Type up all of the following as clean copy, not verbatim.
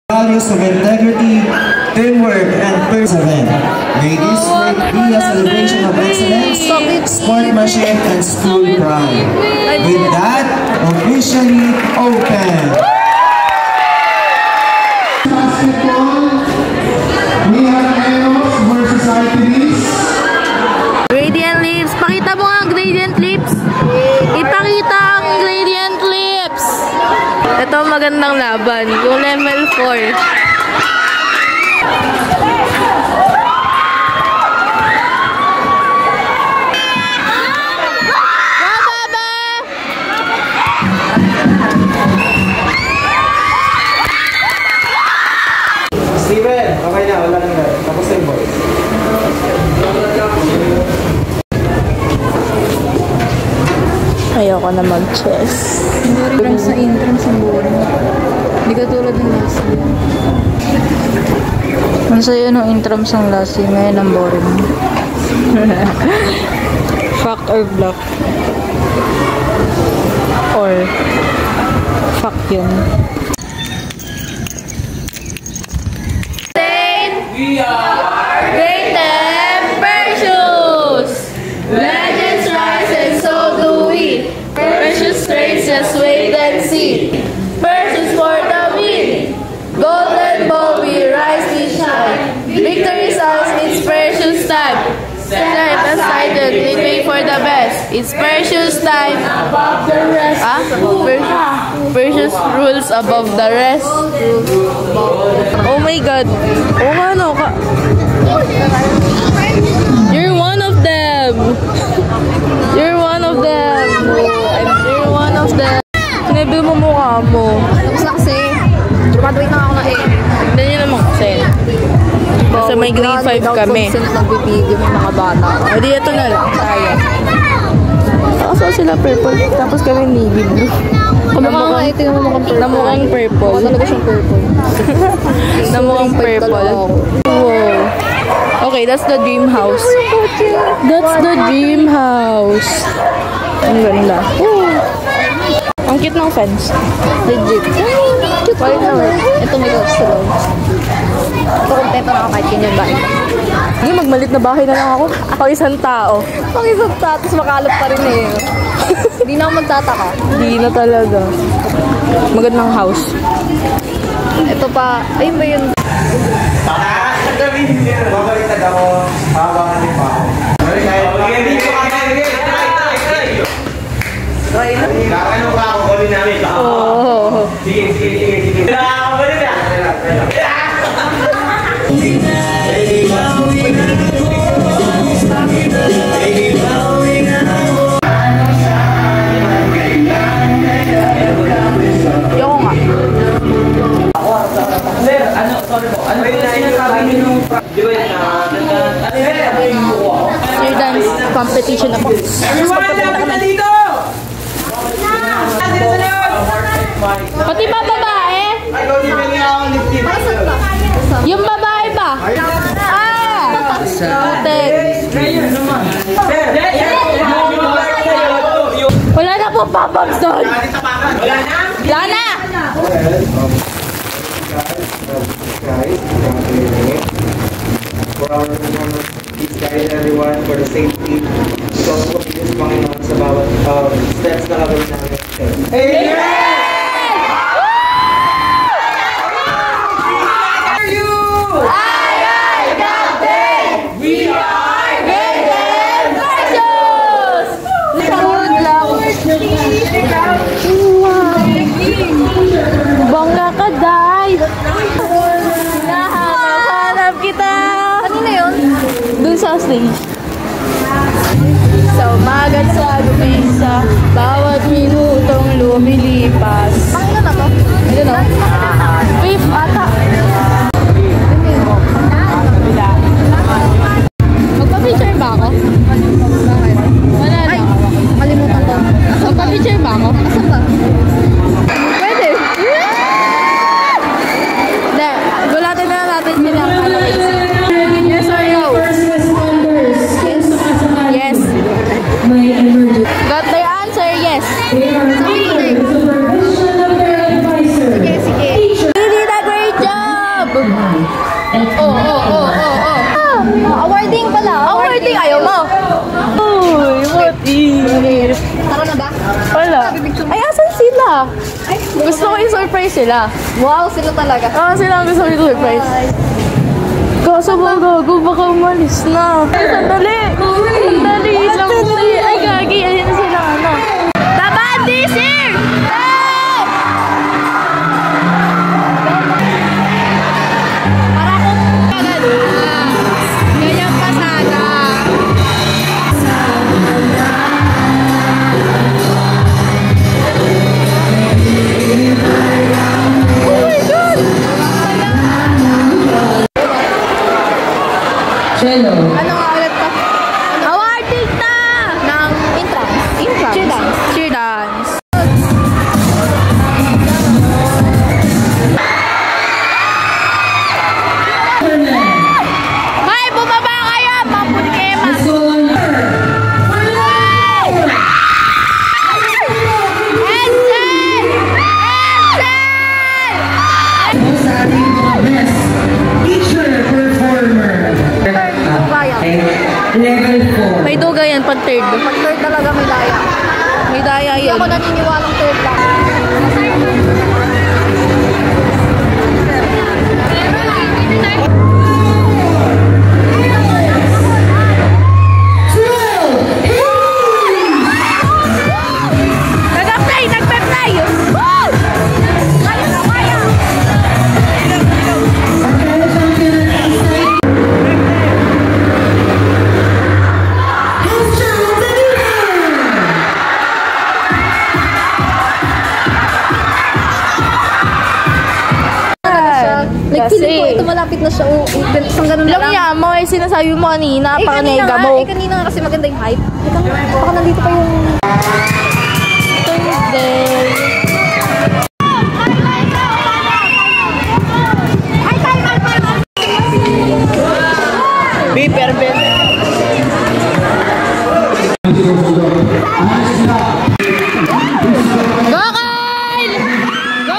Values of integrity, teamwork, and perseverance. May this week be a celebration of excellence, sportsmanship, and school pride. With that, officially open. Basketball, we have Eros versus Artemis. Gradient lips. Pakita mo ang gradient lips. Ipakita ang gradient lips. Ito magandang laban. Yung level 4. Steven, okay na. Wala na. Tapos na yung boys. Ayoko na mag-chess. Intrams sa intrams ang boring. Hindi ka tulad ng last year. Ang sayo nung intrams ang last year. Ngayon ang boring. Fact or bluff? Or fact yun. We are Great and Precious! Legends rise and so do we. Precious trains just wait and see. Precious for the win. Golden ball we rise we shine. Victory sounds, it's precious time. Set aside and living for the best. It's precious time. Above the rest. Precious rules above the rest. Oh my God. Oh nga no. You're one of them. You're one of them. You're one of them. Sinabi mo mukha mo. Tapos na kasi. Graduate na ako na eh. Tignan nyo naman kasi. Sa may grade 5 kami. Nagbibigyo may mga bata. O di ito na lang. Tayo. Kaso sila purple. Tapos kami navy blue. Namukhang ito yung purple. Namukhang purple. Oo, talaga siyang purple. Namukhang purple. Wow. Okay, that's the dream house. That's the dream house. Ang ganda. Ang cute ng fence. Legit. Cute pa naman. Ito may gloves sa loob. Ito kontento na ako kahit ganyan ba? Hindi, magmalit na bahay na lang ako. Pang isang tao. Pang isang tapos makalap pa rin eh. Hindi na ako magtataka. Hindi na talaga. Magandang house. Ito pa. Ayun ba yun? Babaliktad ako. Hawakan din pa ako. Kakano ka ako ulit namin. Sige. Nakakabalik na. Yung nga. Ano yung sinasabi niyo nung Sir dance competition ako. Pati ba babae? Yung babae ba? Putek. Wala na po pop-ups doon. Wala na. For our please guide everyone for the safety. So, please Panginoon sa bawat steps na gagawin namin. Amen! Bangga ka, Day! Nahanap kita! Kanina yun? Dun sa stage. Sa umaga sa lumisa, bawat minutong lumilipas. Pakinggan na to? Ito no? Fifth ata. Magpa-picture ba ako? Wala na. Ay, kalimutan ko. Magpa-picture ba ako? Asan ba? Pwede. Hindi. Gulatin na natin sila. Yes or no? sila. Gusto ko yung surprise sila. Wow, sila talaga. Sila ang gusto ko yung surprise. Kaso ba gago, baka umalis na. Sandali! Sandali lang. Ay, gagi. Ayun na sila, ano. Taban, this here! Para kung kagano. Ganyan pa sana. Cello. Ano nga ulit ka? Awarding na! Ng intrams. Cheer dance. Cheer dance. Hay! Bumaba kayo! Mampuni kayo! Level 4. May duga yan pag third. Pag third talaga may daya. May daya Hindi yan. ako naniniwalang third lang. Nag-play! Nagpe-play! Woo! Kaya na, kaya! Nagpiling ko, ito malapit na siya. Isang ganun na Alam lang. niya, mo ay sinasabi mo kanina, pakanega mo. Kanina nga kasi maganda yung hype. Baka nandito pa yung... Thursday. Beeper, beeper. Go, Kyle! Go,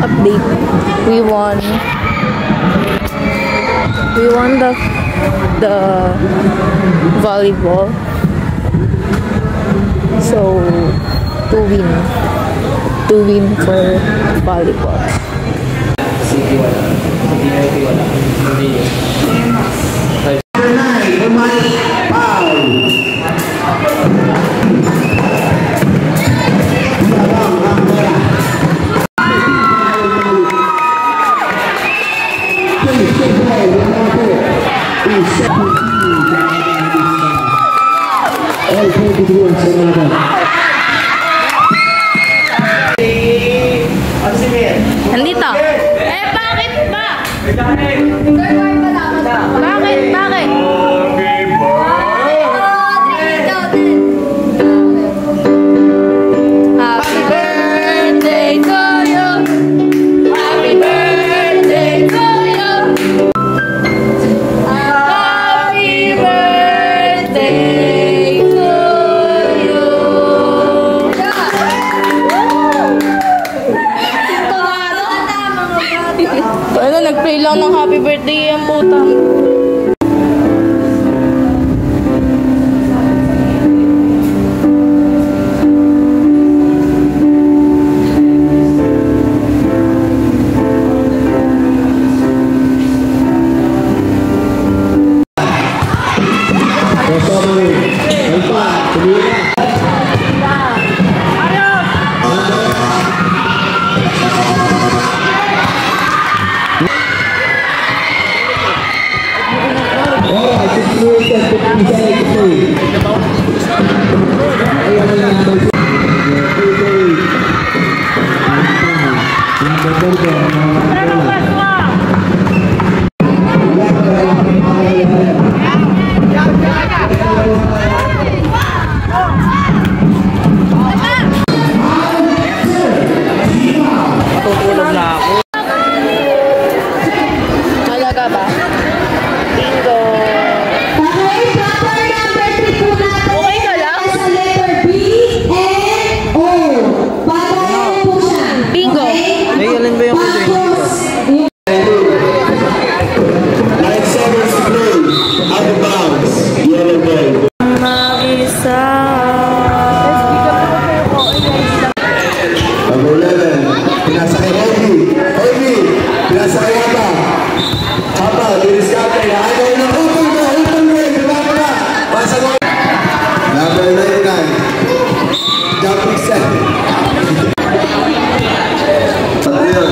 Update. We won the volleyball. So to win for volleyball. Nandito. Bakit ba? Bakit? Happy birthday to you. Happy birthday to you. lang ng happy birthday ang putang. Talaga ba? Bingo. Okay, proper number 3 po natin. Okay ka lang? Sa letter B and O. Pagayan po siya. Bingo. Okay? Ay, alin ba yung Tapos, Line 7 to play. Out of bounds. Yellow ball. Mag-isa. Number 11. Pinasa kay Heavy. Heavy. Pinasa kay Haba. Haba. Linis ka kay Haba. Open mo. Open mo. Diba ka na? Pasa mo. Number 99. Jumping set. Ano yun?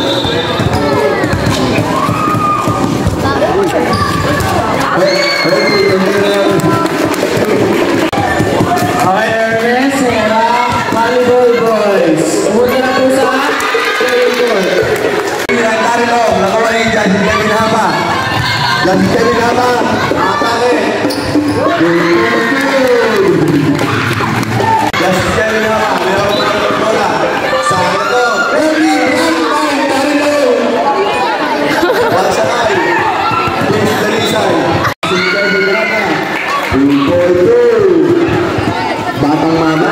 Heavy. Okay, Ernest. Sera. Volleyball boys. Umunta na po sa volleyball. Tari lo, nakawalay dyan. Hindi kami nahaba. Hindi kami nahaba. Atake. Just kami nahaba. Meron ko na bola. Sa akin ito. Ready, one, tari lo. Wagsakay. Please, dalisay. Sige, bigyan. 2-4-2. Batang mama.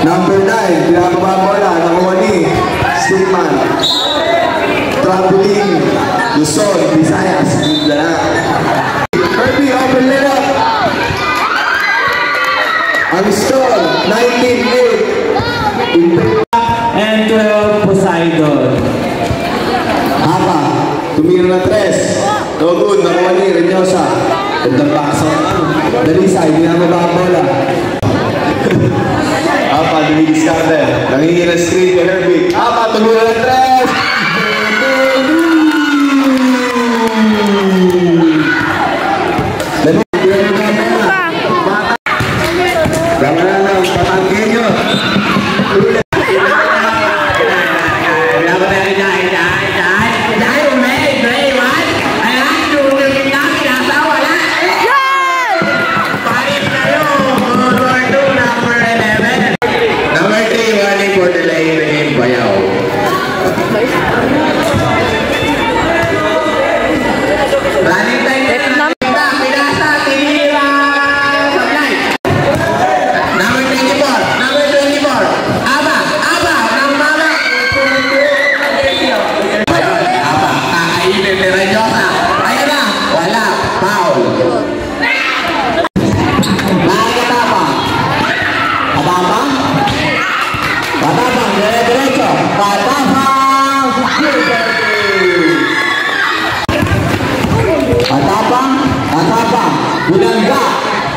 Number 9, pinapaba bola, nakuha ni Stickman. Traveling, Luzon, Visayas, Mindanao. Kirby, open it up. Ang score, 19-8. And 12, Poseidon. Hapa, tumira na 3. No good, nakuha ni Reynosa. Gandang basa. Dalisay, pinapaba bola. Hapa, dumidiskarte. Nangingin ang screen kay Herbie. Hapa, tumira na 3.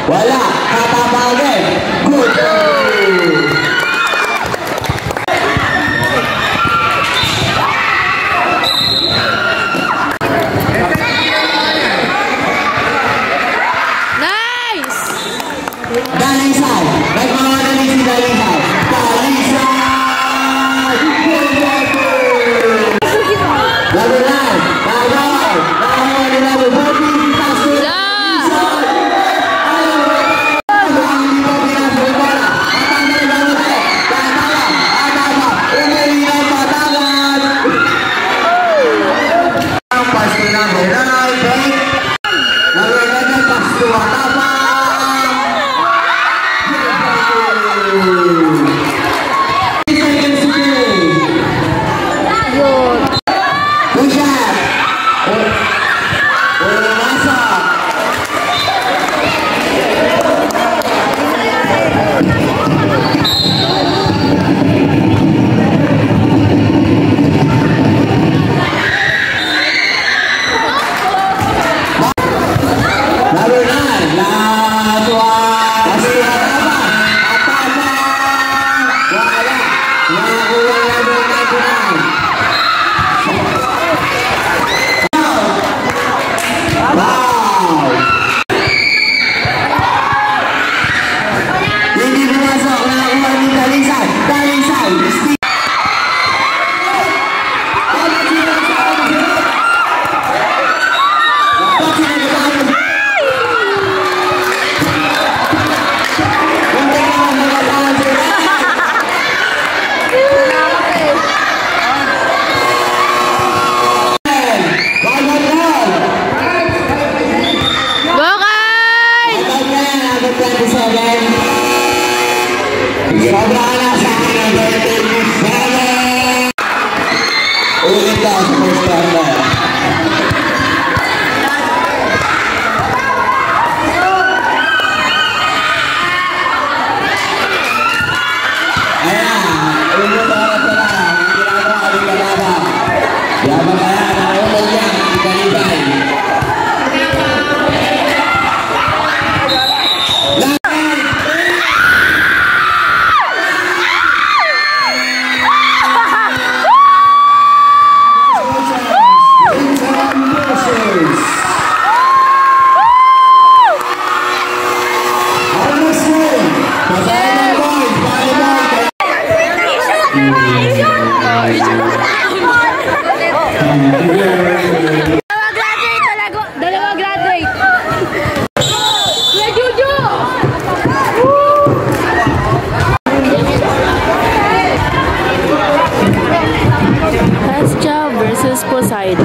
Wala, katabangin. Good. Nice! Dalisay. Nagmamadali si Dalisay. Dalisay! Laban lang. Laban. Laban nila. sa first round. Dalawa graduate. Hestia versus Poseidon.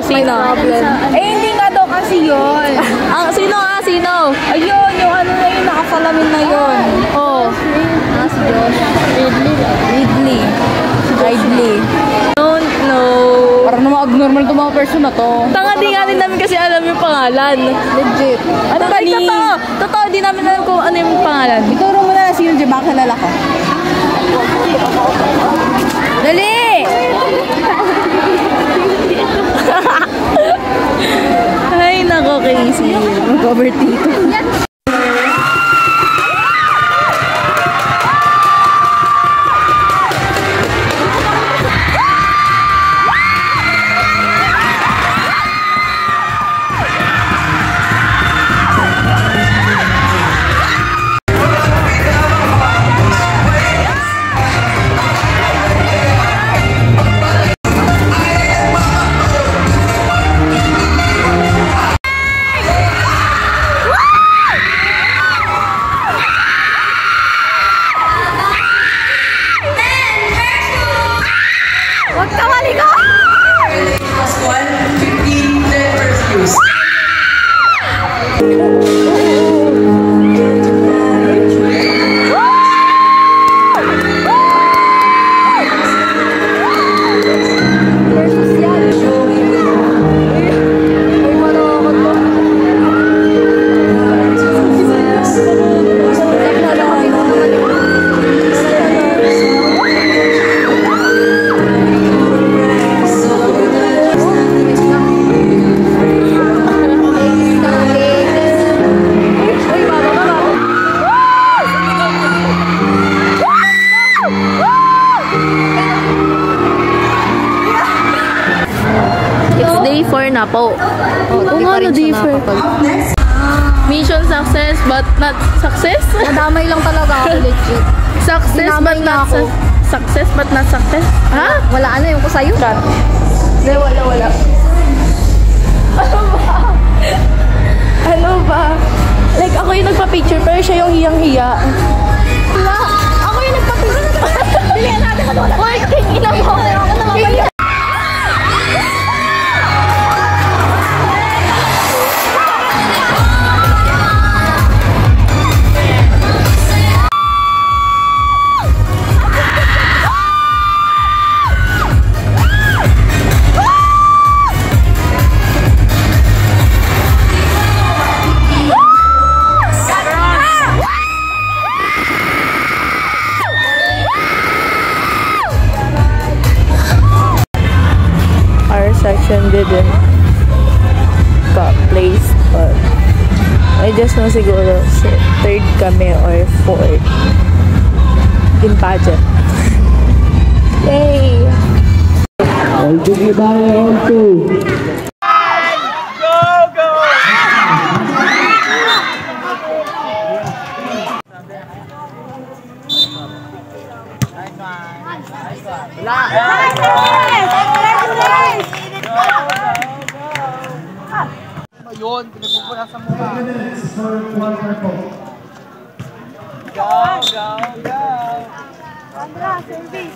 Sino? Eh, hindi nga daw kasi yun. Sino? Ayun, yung ano na yun, nakasalamin na yun. Oh. Si Josh. Ridley. Don't know. abnormal itong mga person na to. Tanga, di nga din namin kasi alam yung pangalan. Legit. Ano ba ni? Totoo, di namin alam kung ano yung pangalan. Ituro mo na sino dyan, baka kilala ko. Dali! Ay, nako, Casey. Mag-overtake. Na po. Kung ano differ. Mission success but not success? Nadamay lang talaga ako, legit. Success but not success but not success? Ha? Wala ano yung ko sa'yo. Hindi, wala. Ano ba? Ano ba? Like, ako yung nagpa-picture pero siya yung hiyang-hiya. Wala. Ako yung nagpa-picture. Bilihan natin ka doon. Uy, ina mo. Section didn't got placed, but I just know siguro third kami or fourth in pageant. Yay! All together, all two. Yun, pinagpupuna sa mukha. Go! Sandra, service!